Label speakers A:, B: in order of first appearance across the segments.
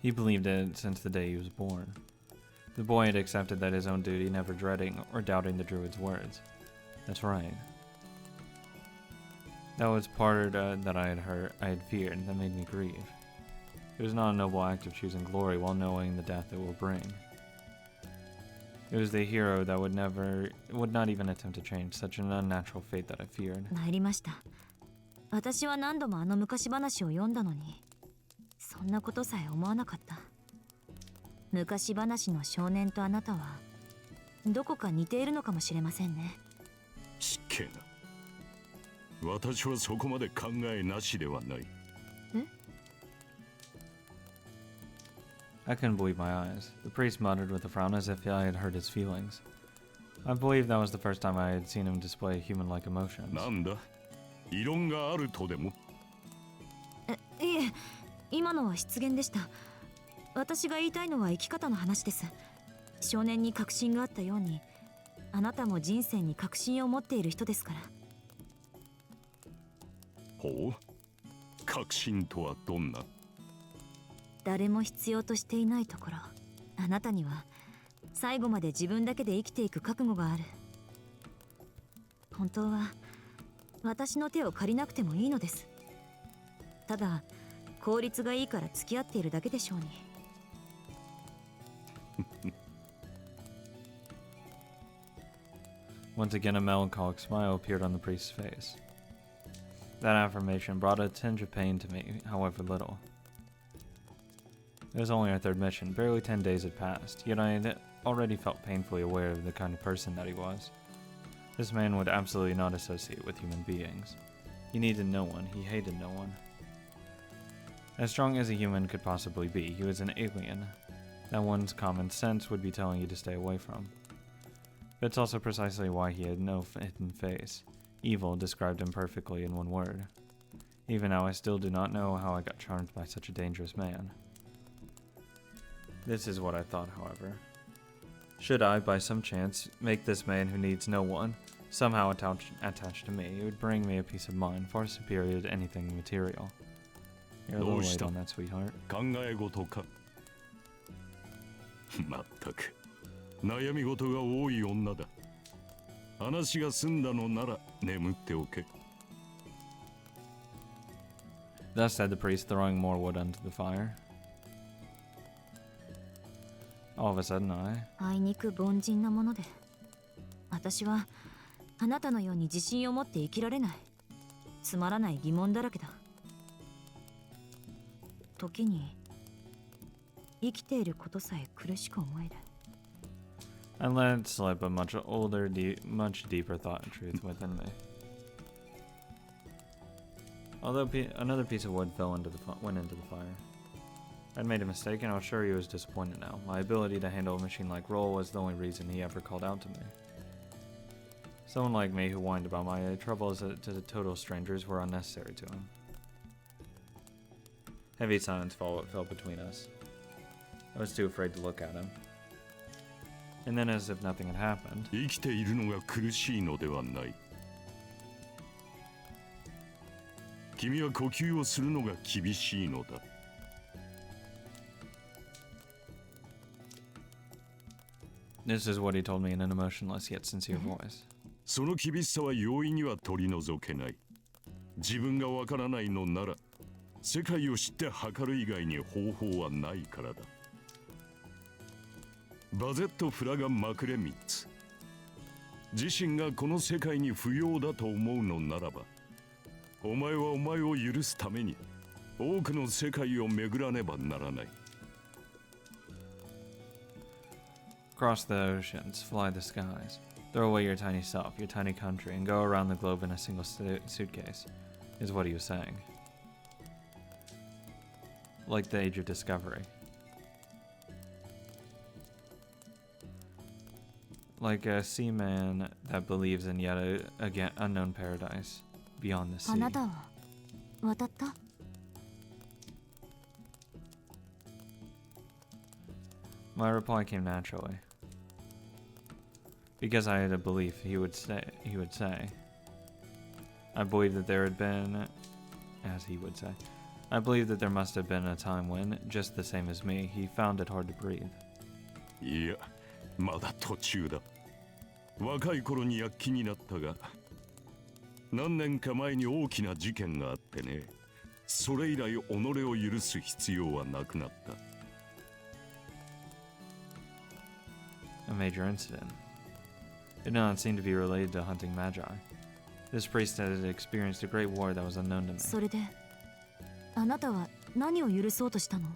A: He believed it since the day he was born. The boy had accepted that his own duty, never dreading or doubting the druid's words. That's right. That was part that I had feared, that made me grieve. It was not a noble act of choosing glory while knowing the death it will bring. It was the hero that would not even attempt to change such an unnatural fate that I feared.
B: 参りました。私は何度もあの昔話を読んだのに、そんなことさえ思わなかった。昔話の少年とあなたはどこか似ているのかもしれませんね。
C: 失敬な。私はそこまで考えなしではない。
B: え？
A: I couldn't believe my eyes. The priest muttered with a frown as if I had hurt his feelings. I believe that was the first time I had seen him display human-like emotions.
C: なんだ？異論があるとでも？
B: いえ、今のは失言でした。私が言いたいのは生き方の話です。少年に確信があったように、あなたも人生に確信を持っている人ですから。
C: ほう？確信とはどんな？
B: 誰も必要としていないところ、あなたには最後まで自分だけで生きていく覚悟がある。本当は私の手を借りなくてもいいのです。ただ効率がいいから付き合っているだけでしょうに。
A: Once again, a melancholic smile appeared on the priest's face. That affirmation brought a tinge of pain to me, however little. It was only our third mission. Barely 10 days had passed, yet I had already felt painfully aware of the kind of person that he was. This man would absolutely not associate with human beings. He needed no one. He hated no one. As strong as a human could possibly be, he was an alien that one's common sense would be telling you to stay away from. But it's also precisely why he had no hidden face. Evil described him perfectly in one word. Even now, I still do not know how I got charmed by such a dangerous man. This is what I thought, however. Should I, by some chance, make this man who needs no one somehow attached to me, it would bring me a peace of mind far superior to anything material. You're a little late on that, sweetheart.
C: 考え事か。まったく悩み事が多い女だ。話が済んだのなら眠っておけ。
A: Thus said the priest, throwing more wood onto the fire. All of a sudden,
B: あいにく凡人なもので、私はあなたのように自信を持って生きられない。つまらない疑問だらけだ。時に生きていることさえ苦しく思える。
A: I let slip a much deeper thought and truth within me. Although another piece of wood went into the fire. I'd made a mistake, and I was sure he was disappointed now. My ability to handle a machine-like role was the only reason he ever called out to me. Someone like me who whined about my troubles to total strangers were unnecessary to him. Heavy silence fell between us. I was too afraid to look at him. And then, as if nothing had happened,
C: 生きているのが苦しいのではない。君は呼吸をするのが厳しいのだ。
A: this is what he told me in an emotionless yet sincere voice.
C: その厳しさは容易には取り除けない。自分がわからないのなら、世界を知って測る以外に方法はないからだ。バゼット・フラガン・マクレミッツ。自身がこの世界に不要だと思うのならば、お前はお前を許すために多くの世界を巡らねばならない。
A: Cross the oceans, fly the skies, throw away your tiny self, your tiny country, and go around the globe in a single suitcase, is what he was saying. Like the Age of Discovery. Like a seaman that believes in yet again unknown paradise beyond the sea.
B: あなたは渡った？
A: My reply came naturally. Because I had a belief he would say. I believed that there had been, as he would say, I believe that there must have been a time when, just the same as me, he found it hard to breathe.
C: いや、まだ途中だ。若い頃に躍起になったが、何年か前に大きな事件があってね、それ以来己を許す必要はなくなった。
A: A major incident. It did not seem to be related to hunting magi. This priest had experienced a great war that was unknown to me.
B: それであなたは何を許そうとしたの？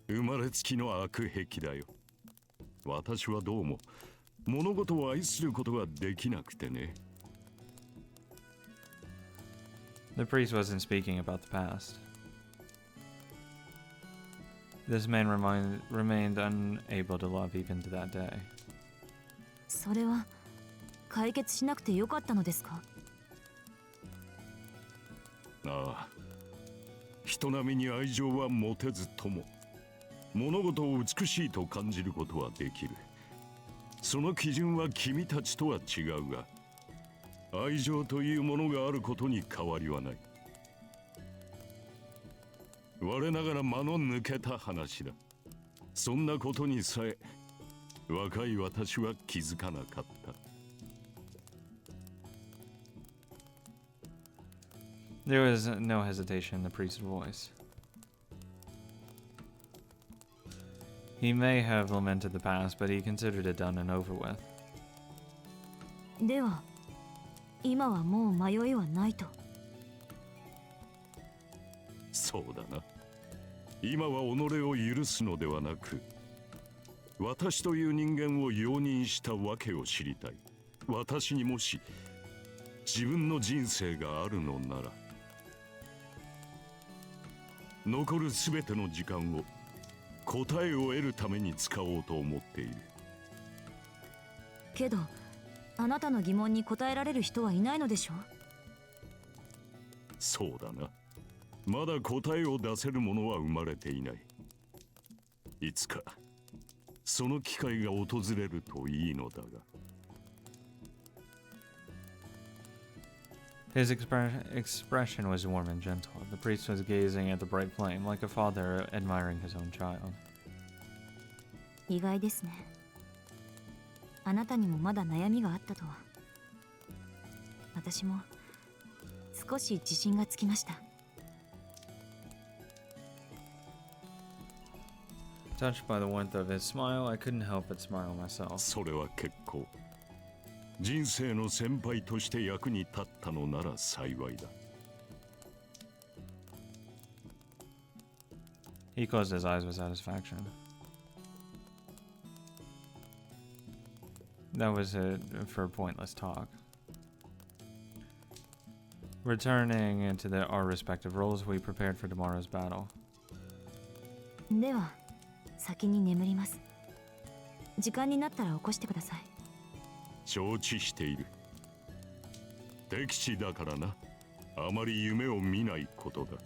C: 生まれつきの悪癖だよ。私はどうも物事を愛することができなくてね。
A: The priest wasn't speaking about the past. This man remained unable to love even to that day.
B: それは解決しなくてよかったのですか？
C: ああ、人並みに愛情は持てずとも物事を美しいと感じることはできる。その基準は君たちとは違うが、愛情というものがあることに変わりはない。我ながら間の抜けた話だ。そんなことにさえ若い私は気づかなかった。
A: There was no hesitation in the priest's voice. He may have lamented the past, but he considered it done and over with.
B: では今はもう迷いはないと。
C: そうだな。今は己を許すのではなく、私という人間を容認したわけを知りたい。私にもし自分の人生があるのなら、残るすべての時間を答えを得るために使おうと思っている。
B: けどあなたの疑問に答えられる人はいないのでしょう？
C: そうだな。まだ答えを出せる者は生まれていない。いつかその機会が訪れるといいのだが。
A: His expression was warm and gentle. The priest was gazing at the bright flame like a father admiring his own child.
B: 意外ですね。あなたにもまだ悩みがあったとは。私も少し自信がつきました。
A: Touched by the warmth of his smile, I couldn't help but smile myself.
C: それは結構。人生の先輩として役に立ったのなら幸いだ。
A: He closed his eyes with satisfaction. That was it for pointless talk. Returning into our respective roles, we prepared for tomorrow's battle.
B: では先に眠ります。時間になったら起こしてください。
C: 承知している。敵地だからな。あまり夢を見ないことだ。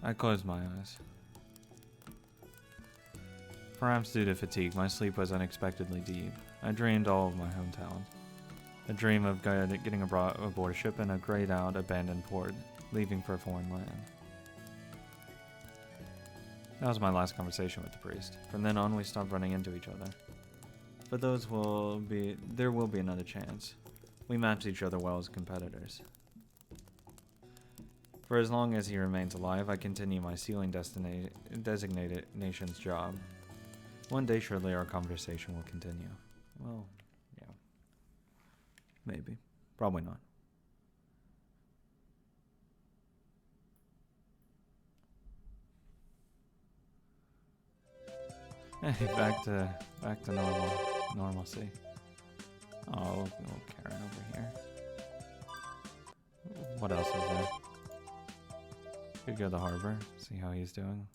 A: I closed my eyes. Perhaps due to fatigue, my sleep was unexpectedly deep. I dreamed all of my hometown. A dream of getting aboard a ship in a grayed out, abandoned port, leaving for a foreign land. That was my last conversation with the priest. From then on, we stopped running into each other. But there will be another chance. We matched each other well as competitors. For as long as he remains alive, I continue my sealing designated nation's job. One day, surely, our conversation will continue. Well, yeah. Maybe. Probably not. Hey, back to normalcy. Oh, little Karen over here. What else is there? Could go to the harbor, see how he's doing.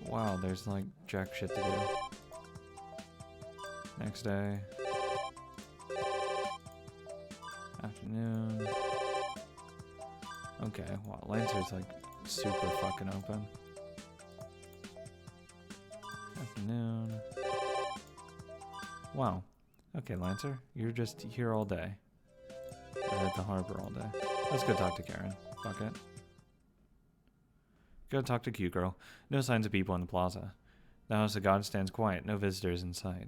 A: Wow, there's like jack shit to do. Next day. Afternoon. Okay, wow, Lancer's like super fucking open. Afternoon. Wow. Okay, Lancer, you're just here all day. Or at the harbor all day. Let's go talk to Karen. Fuck it. Go talk to Q Girl. No signs of people in the plaza. The House of God stands quiet, no visitors in sight.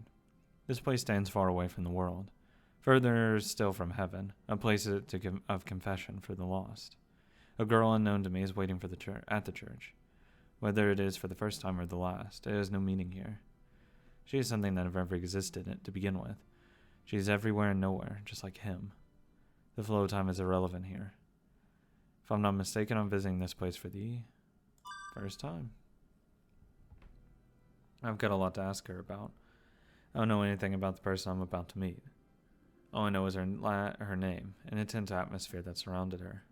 A: This place stands far away from the world. Further still from heaven, a place of confession for the lost. A girl unknown to me is waiting for at the church. Whether it is for the first time or the last, it has no meaning here. She is something that never existed to begin with. She is everywhere and nowhere, just like him. The flow of time is irrelevant here. If I'm not mistaken, I'm visiting this place for the first time. I've got a lot to ask her about. I don't know anything about the person I'm about to meet. All I know is her name, and the tense atmosphere that surrounded her.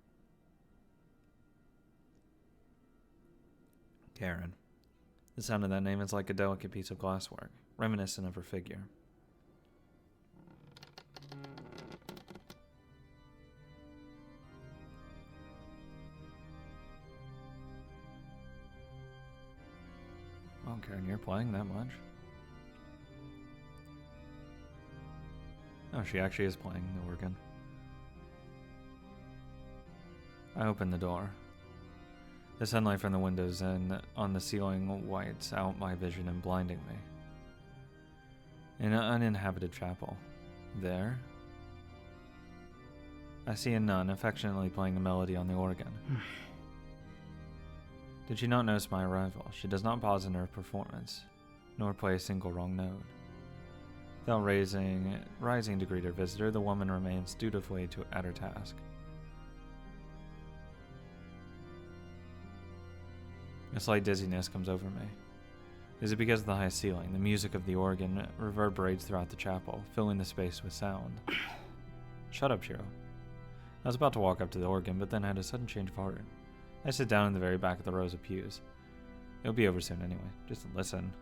A: Karen. The sound of that name is like a delicate piece of glasswork, reminiscent of her figure. Oh, Karen, you're playing that much? Oh, she actually is playing the organ. I open the door. The sunlight from the windows and on the ceiling whites out my vision and blinding me. In an uninhabited chapel. There, I see a nun affectionately playing a melody on the organ. Did she not notice my arrival? She does not pause in her performance, nor play a single wrong note. Without rising to greet her visitor, the woman remains dutifully at her task. A slight dizziness comes over me. Is it because of the high ceiling? The music of the organ reverberates throughout the chapel, filling the space with sound. Shut up, Shiro. I was about to walk up to the organ, but then had a sudden change of heart. I sit down in the very back of the rows of pews. It'll be over soon anyway. Just listen.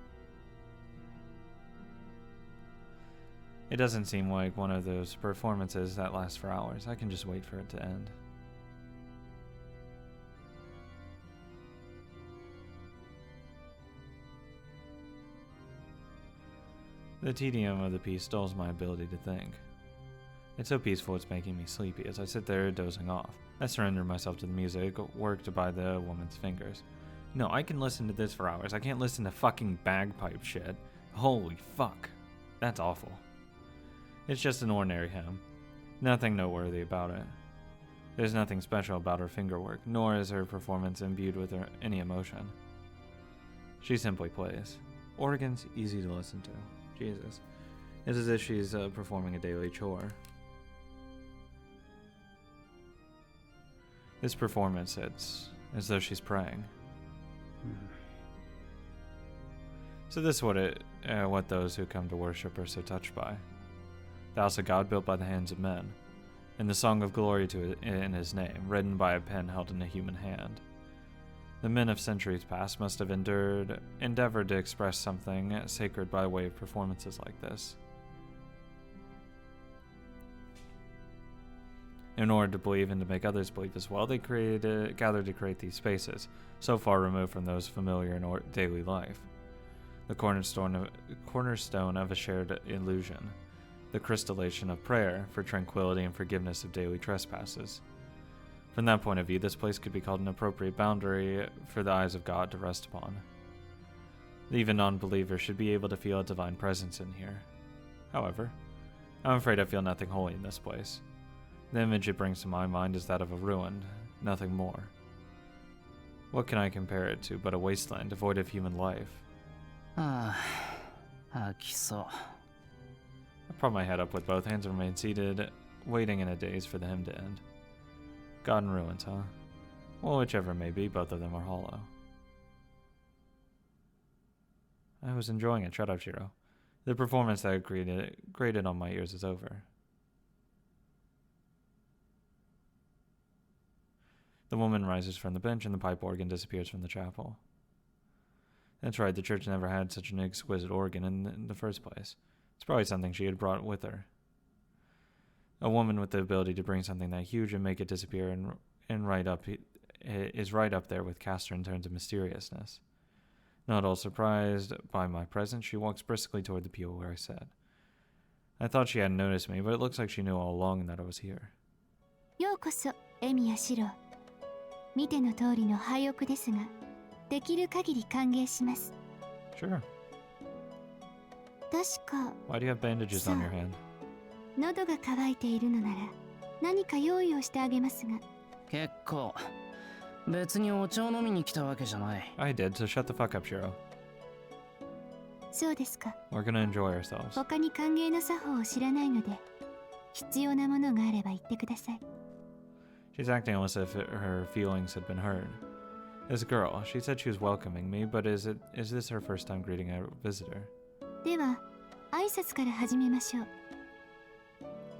A: It doesn't seem like one of those performances that last for hours. I can just wait for it to end. The tedium of the piece dulls my ability to think. It's so peaceful it's making me sleepy as I sit there dozing off. I surrender myself to the music, worked by the woman's fingers. No, I can listen to this for hours. I can't listen to fucking bagpipe shit. Holy fuck. That's awful. It's just an ordinary hymn. Nothing noteworthy about it. There's nothing special about her fingerwork, nor is her performance imbued with any emotion. She simply plays. Organ's easy to listen to. Jesus. It's as if she's performing a daily chore. This performance, it's as though she's praying. So this is what those who come to worship are so touched by. The house of God built by the hands of men, and the song of glory in his name, written by a pen held in a human hand. The men of centuries past must have endeavored to express something sacred by way of performances like this. In order to believe and to make others believe as well, they gathered to create these spaces, so far removed from those familiar in daily life. The cornerstone of a shared illusion, the crystallization of prayer for tranquility and forgiveness of daily trespasses. From that point of view, this place could be called an appropriate boundary for the eyes of God to rest upon. Even non-believers should be able to feel a divine presence in here. However, I'm afraid I feel nothing holy in this place. The image it brings to my mind is that of a ruin, nothing more. What can I compare it to but a wasteland devoid of human life? I prop my head up with both hands and remain seated, waiting in a daze for the hymn to end. God in ruins, huh? Well, whichever it may be, both of them are hollow. I was enjoying it. Shut up, Shiro. The performance that I grated on my ears is over. The woman rises from the bench and the pipe organ disappears from the chapel. That's right, the church never had such an exquisite organ in the first place. It's probably something she had brought with her. A woman with the ability to bring something that huge and make it disappear is right up there with Castor in terms of mysteriousness. Not at all surprised by my presence, she walks briskly toward the pew where I sat. I thought she hadn't noticed me, but it looks like she knew all along that I was here.
D: ようこそエミヤシロ。見ての通りの廃屋ですが、できる限り歓迎します。
A: Sure.
D: 確か
A: Why do you have bandages on your hand?
D: 喉が渇いているのなら何か用意をしてあげますが。
E: 結構。別にお茶を飲みに来たわけじゃない。
A: I did, so shut the fuck up, Shiro.
D: そうですか。
A: We're gonna enjoy ourselves.
D: 他に歓迎の作法を知らないので、必要なものがあれば言ってください。
A: She's acting almost as if her feelings had been hurt. This girl, she said she was welcoming me, but is this her first time greeting a visitor?
D: では、挨拶から始めましょう。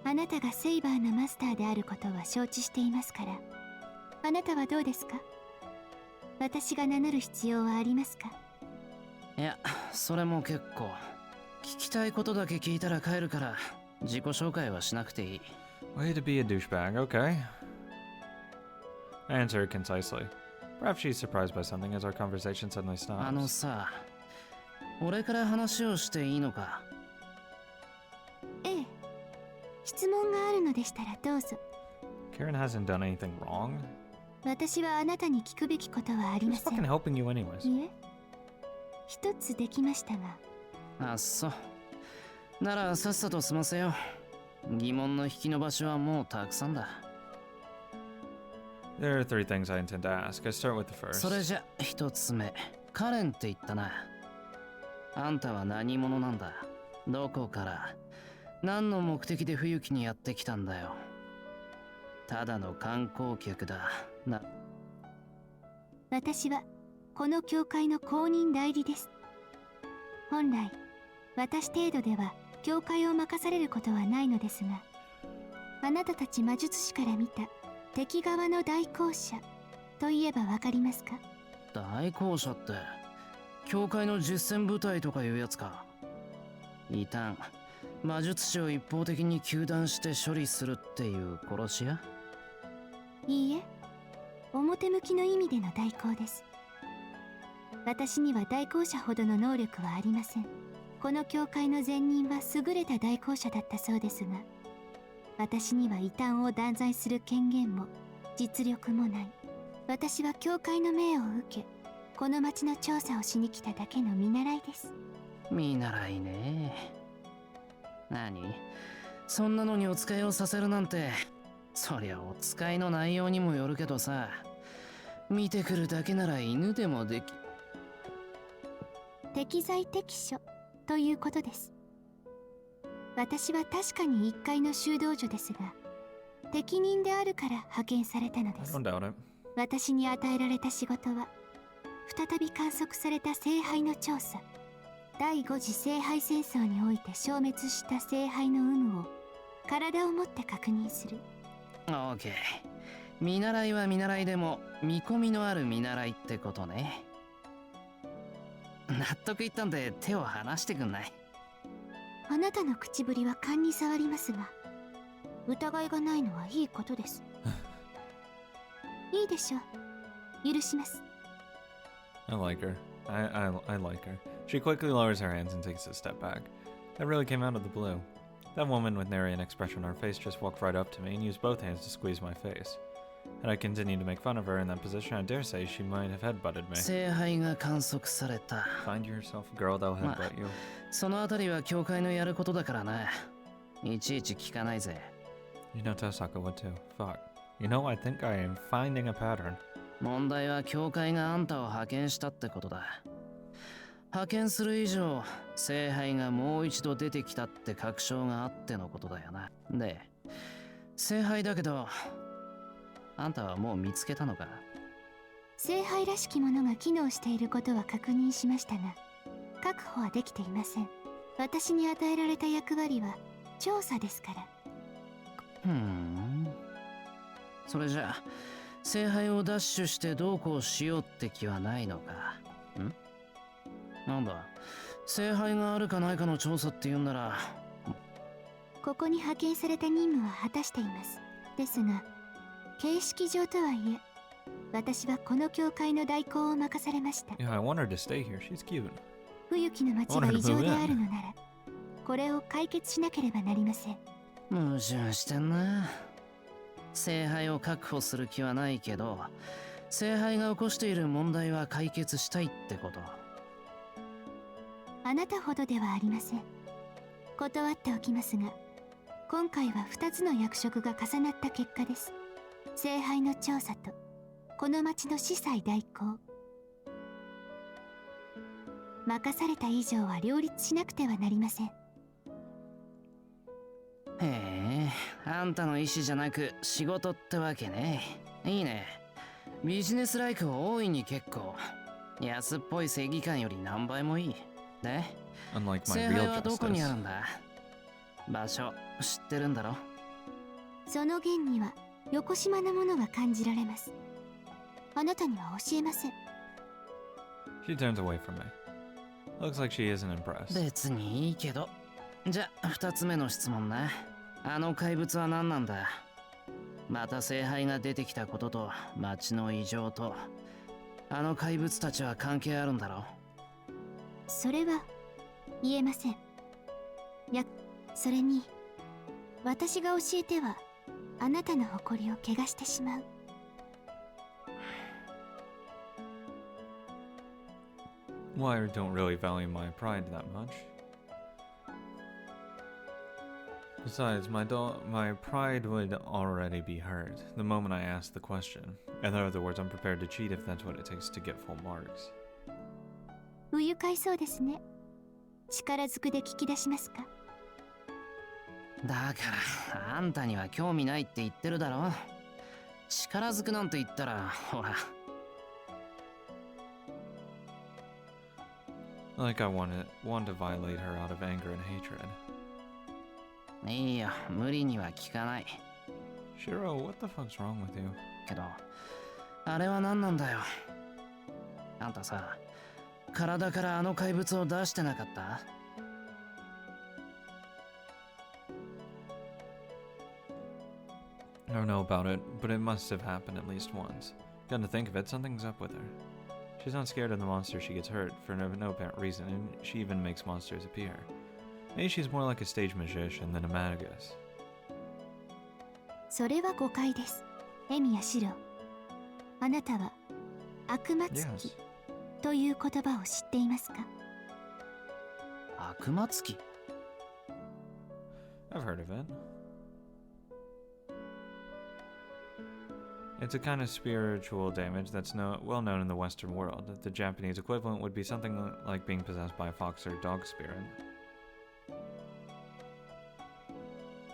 D: あなたがセイバーのマスターであることは承知していますから。あなたはどうですか？私が名乗る必要はありますか？
E: いや、それも結構。聞きたいことだけ聞いたら帰るから、自己紹介はしなくていい。
A: Way to be a douchebag, okay. I answered concisely. Perhaps she's surprised by something as our conversation suddenly
E: あの
A: stops.
E: さ、俺から話をしていいのか？
D: ええ。質問があるのでしたらどうぞ。
A: Karen hasn't done anything wrong.
D: 私はあなたに聞くべきことはあり
A: She
D: ま
A: was
D: せ
A: fucking
D: ん。
A: helping you anyways.
D: いえ、一つできましたが。
E: あっそ。ならさっさと済ませよう。疑問の引き伸ばしはもうたくさんだ。
A: There are three things I intend to ask. I start with the
E: それ
A: first.
E: じゃ一つ目。カレンって言ったな。あんたは何者なんだ？どこから何の目的で冬木にやってきたんだよ。ただの観光客だな。
D: 私はこの教会の公認代理です。本来、私程度では教会を任されることはないのですが、あなたたち魔術師から見た敵側の代行者といえばわかりますか？
E: 代行者って教会の実戦部隊とかいうやつか。異端、魔術師を一方的に糾弾して処理するっていう殺し屋？
D: いいえ、表向きの意味での代行です。私には代行者ほどの能力はありません。この教会の前任は優れた代行者だったそうですが、私には異端を断罪する権限も実力もない。私は教会の命を受け、この町の調査をしに来ただけの見習いです。
E: 見習いね。何？そんなのにお使いをさせるなんて。そりゃお使いの内容にもよるけどさ、見てくるだけなら犬でもでき。
D: 適材適所ということです。私は確かに一階の修道女ですが、適任であるから派遣されたので
A: I
D: す。
A: don't doubt it.
D: 私に与えられた仕事は、再び観測された聖杯の調査、第5次聖杯戦争において消滅した聖杯の有無を体をもって確認する。
E: オーケー。見習いは見習いでも見込みのある見習いってことね。納得いったんで手を離してくんない？
D: あなたの口ぶりは勘に触りますが、疑いがないのはいいことです。いいでしょう。許します。
A: I like her. I like her. She quickly lowers her hands and takes a step back. That really came out of the blue. That woman with nary an expression on her face just walked right up to me and used both hands to squeeze my face. Had I continued to make fun of her in that position, I dare say she might have headbutted me.
E: 聖杯が観測された。
A: Find yourself a girl that'll headbutt you.
E: そのあたりは教会のやることだからな。いちいち聞かないぜ。
A: You know Tasaka would too. Fuck. You know, I think I am finding a pattern.
E: 問題は教会があんたを派遣したってことだ。派遣する以上、聖杯がもう一度出てきたって確証があってのことだよな。で、聖杯だけど、あんたはもう見つけたのか？
D: 聖杯らしきものが機能していることは確認しましたが、確保はできていません。私に与えられた役割は調査ですから。
E: それじゃあ、聖杯を奪取してどうこうしようって気はないのか？なんだ、聖杯があるかないかの調査って言うんなら。
D: ここに派遣された任務は果たしています。ですが、形式上とはいえ、私はこの教会の代行を任されました。
A: Yeah, I want her to stay here. She's cute.
D: 冬木の町が異常であるのなら、これを解決しなければなりません。
E: 矛盾してんな。聖杯を確保する気はないけど、聖杯が起こしている問題は解決したいってこと。
D: あなたほどではありません。断っておきますが、今回は2つの役職が重なった結果です。聖杯の調査とこの町の司祭代行。任された以上は両立しなくてはなりません。
E: へえ、あんたの意思じゃなく仕事ってわけね。いいね。ビジネスライクは大いに結構。安っぽい正義感より何倍もいい。で、
A: Unlike my
E: 聖杯
A: real
E: はどこにある
A: justice.
E: んだ？場所知ってるんだろ？
D: その弦には横島なものが感じられます。あなたには教えません。
A: She turns away from me. Looks like she isn't impressed.
E: 別にいいけど。じゃあ2つ目の質問な。あの怪物は何なんだ？また聖杯が出てきたことと町の異常と、あの怪物たちは関係あるんだろ？
D: それは言えません。それに私が教えてはあなたの誇りを汚してしまう。
A: Well, I don't really value my pride that much. Besides, my pride would already be hurt the moment I asked the question. In other words, I'm prepared to cheat if that's what it takes to get full marks.
D: 不愉快そうですね。力ずくで聞き出しますか？
E: だからあんたには興味ないって言ってるだろ。力ずくなんて言ったらほら。
A: Like I want to violate her out of anger and hatred.
E: いいよ、無理には聞かない。
A: Shiro, what the fuck's wrong with you?
E: けどあれは何なんだよ。あんたさ、体からあの怪物を出してなかった？
A: I don't know about it, but it must have happened at least once. Come to think of it, something's up with her. She's not scared of the monster she gets hurt for no apparent reason, and she even makes monsters appear. Maybe she's more like a stage magician than a magus.
D: それは誤解です。エミヤシロ、あなたは悪魔つき
A: Yes.
D: という言葉を知っていますか？
E: 悪魔つき？
A: I've heard of it. It's a kind of spiritual damage that's well known in the Western world. The Japanese equivalent would be something like being possessed by a fox or dog spirit.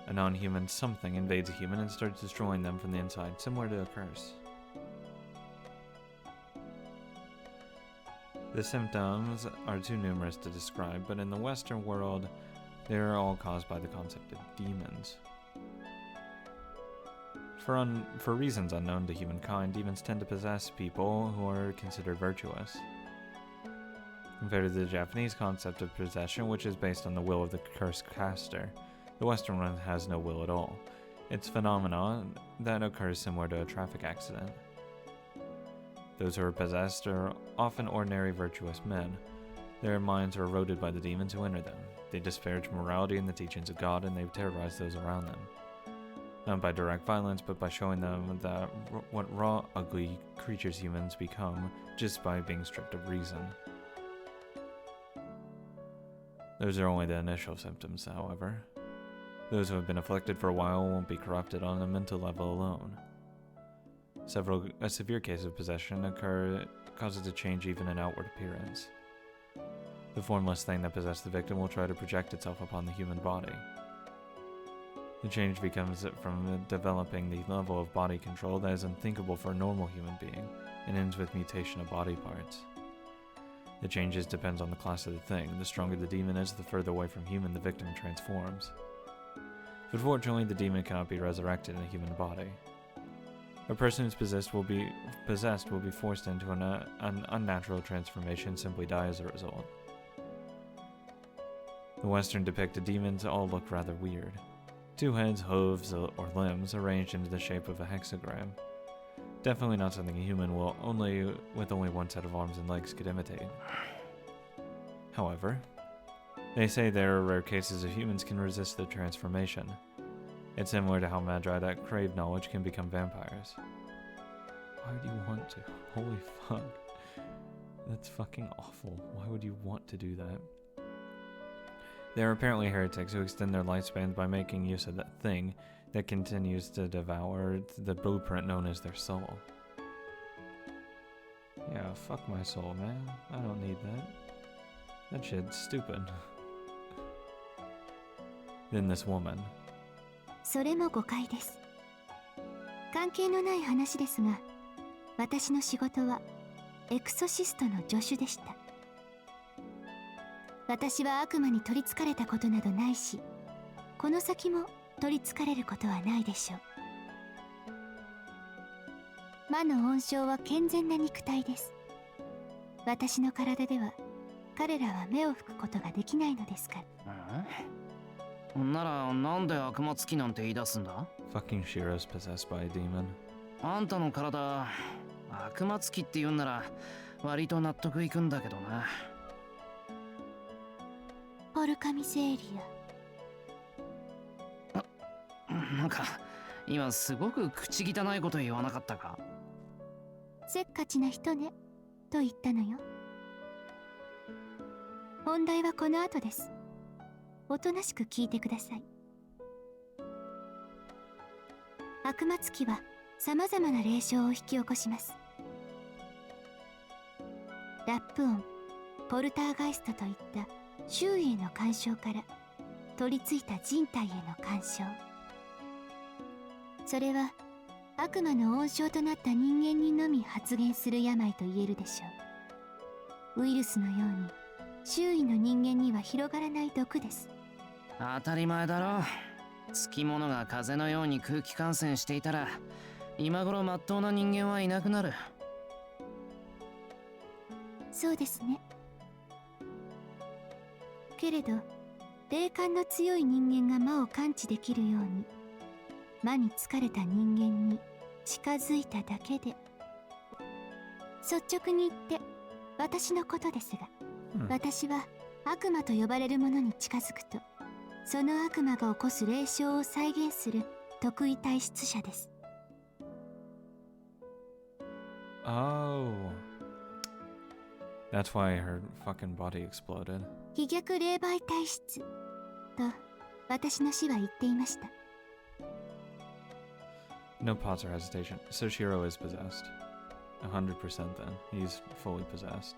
A: A non-human something invades a human and starts destroying them from the inside, similar to a curse. The symptoms are too numerous to describe, but in the Western world, they are all caused by the concept of demons. For reasons unknown to humankind, demons tend to possess people who are considered virtuous. Compared to the Japanese concept of possession, which is based on the will of the curse caster, the Western one has no will at all. It's a phenomenon that occurs similar to a traffic accident. Those who are possessed are often ordinary virtuous men. Their minds are eroded by the demons who enter them. They disparage morality and the teachings of God, and they terrorize those around them. Not by direct violence, but by showing them that what raw, ugly creatures humans become just by being stripped of reason. Those are only the initial symptoms, however. Those who have been afflicted for a while won't be corrupted on a mental level alone. A severe case of possession causes a change even in outward appearance. The formless thing that possessed the victim will try to project itself upon the human body. The change becomes from developing the level of body control that is unthinkable for a normal human being, and ends with mutation of body parts. The changes depends on the class of the thing. The stronger the demon is, the further away from human the victim transforms. But fortunately, the demon cannot be resurrected in a human body. A person who's possessed will be forced into an unnatural transformation and simply die as a result. The Western depicted demons all look rather weird. 2 heads, hooves, or limbs arranged into the shape of a hexagram. Definitely not something a human with only one set of arms and legs could imitate. However, They say there are rare cases of humans can resist the transformation. It's similar to how magi that crave knowledge can become vampires. Why would you want to? Holy fuck. That's fucking awful. Why would you want to do that? They are apparently heretics who extend their lifespans by making use of that thing that continues to devour the blueprint known as their soul. Yeah, fuck my soul, man. I don't need that. That shit's stupid. Then this woman.
D: それも誤解です。関係のない話ですが、私の仕事はエクソシストの助手でした。私は悪魔に取りつかれたことなどないし、この先も取りつかれることはないでしょう。魔の温床は健全な肉体です。私の体では彼らは目を吹くことができないのですから。
E: ならなんで悪魔つきなんて言い出すんだ？
A: Fucking Shiro's possessed by a demon.
E: あんたの体悪魔つきって言うんなら割と納得いくんだけどな。
D: ポルカミセーリ
E: なんか今すごく口汚いこと言わなかったか？
D: せっかちな人ねと言ったのよ。本題はこの後です。おとなしく聞いてください。悪魔つきは様々な霊障を引き起こします。ラップ音、ポルターガイストといった周囲への干渉から取り付いた人体への干渉、それは悪魔の温床となった人間にのみ発現する病と言えるでしょう。ウイルスのように周囲の人間には広がらない毒です。
E: 当たり前だろ。つきものが風邪のように空気感染していたら今頃まっとうな人間はいなくなる。
D: そうですね。けれど霊感の強い人間が魔を感知できるように魔に疲れた人間に近づいただけで、率直に言って私のことですが、私は悪魔と呼ばれるものに近づくとその悪魔が起こす霊障を再現する特異体質者です。
A: Oh. That's why her fucking body exploded.
D: 非逆霊媒体質と私の師は言っていました。
A: No pause or hesitation. So Shiro is possessed. 100% then. He's fully possessed.